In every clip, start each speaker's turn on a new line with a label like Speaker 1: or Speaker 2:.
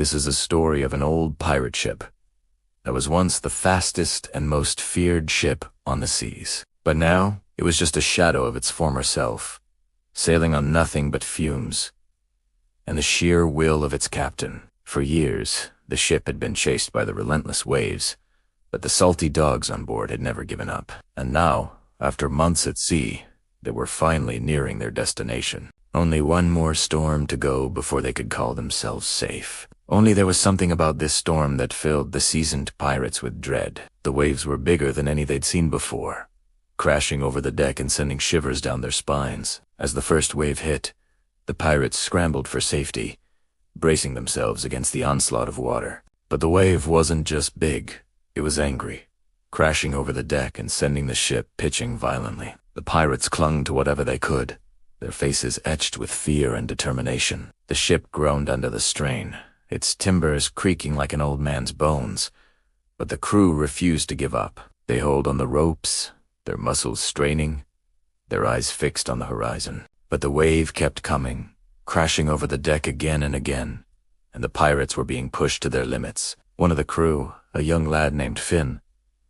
Speaker 1: This is a story of an old pirate ship that was once the fastest and most feared ship on the seas. But now, it was just a shadow of its former self, sailing on nothing but fumes and the sheer will of its captain. For years, the ship had been chased by the relentless waves, but the salty dogs on board had never given up. And now, after months at sea, they were finally nearing their destination. Only one more storm to go before they could call themselves safe. Only there was something about this storm that filled the seasoned pirates with dread. The waves were bigger than any they'd seen before, crashing over the deck and sending shivers down their spines. As the first wave hit, the pirates scrambled for safety, bracing themselves against the onslaught of water. But the wave wasn't just big, it was angry, crashing over the deck and sending the ship pitching violently. The pirates clung to whatever they could, their faces etched with fear and determination. The ship groaned under the strain, its timbers creaking like an old man's bones, but the crew refused to give up. They held on the ropes, their muscles straining, their eyes fixed on the horizon. But the wave kept coming, crashing over the deck again and again, and the pirates were being pushed to their limits. One of the crew, a young lad named Finn,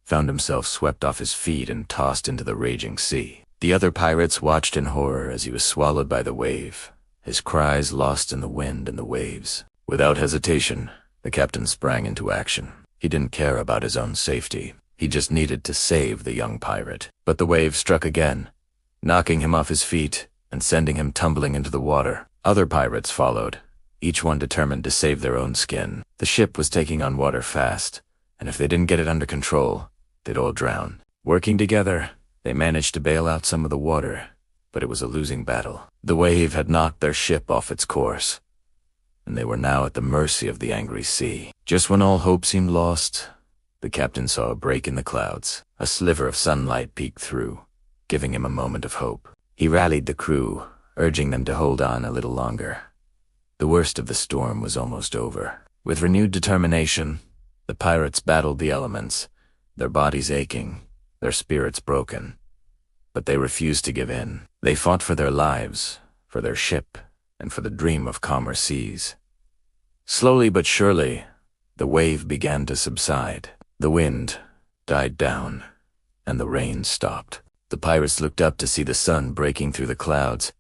Speaker 1: found himself swept off his feet and tossed into the raging sea. The other pirates watched in horror as he was swallowed by the wave, his cries lost in the wind and the waves. Without hesitation, the captain sprang into action. He didn't care about his own safety. He just needed to save the young pirate. But the wave struck again, knocking him off his feet and sending him tumbling into the water. Other pirates followed, each one determined to save their own skin. The ship was taking on water fast, and if they didn't get it under control, they'd all drown. Working together, they managed to bail out some of the water, but it was a losing battle. The wave had knocked their ship off its course, and they were now at the mercy of the angry sea. Just when all hope seemed lost, the captain saw a break in the clouds. A sliver of sunlight peeked through, giving him a moment of hope. He rallied the crew, urging them to hold on a little longer. The worst of the storm was almost over. With renewed determination, the pirates battled the elements, their bodies aching, their spirits broken. But they refused to give in. They fought for their lives, for their ship, and for the dream of calmer seas. Slowly but surely, the wave began to subside. The wind died down, and the rain stopped. The pirates looked up to see the sun breaking through the clouds,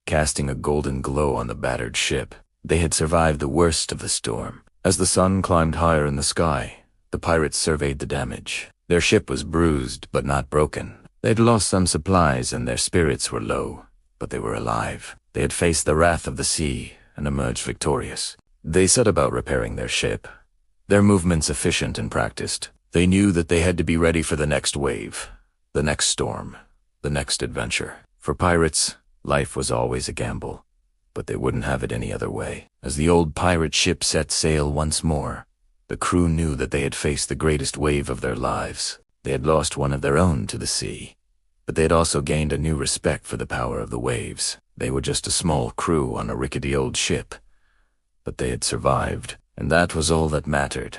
Speaker 1: casting a golden glow on the battered ship. They had survived the worst of the storm. As the sun climbed higher in the sky, the pirates surveyed the damage. Their ship was bruised but not broken. They'd lost some supplies and their spirits were low, but they were alive. They had faced the wrath of the sea and emerged victorious. They set about repairing their ship, their movements efficient and practiced. They knew that they had to be ready for the next wave, the next storm, the next adventure. For pirates, life was always a gamble, but they wouldn't have it any other way. As the old pirate ship set sail once more, the crew knew that they had faced the greatest wave of their lives. They had lost one of their own to the sea, but they had also gained a new respect for the power of the waves. They were just a small crew on a rickety old ship, but they had survived, and that was all that mattered.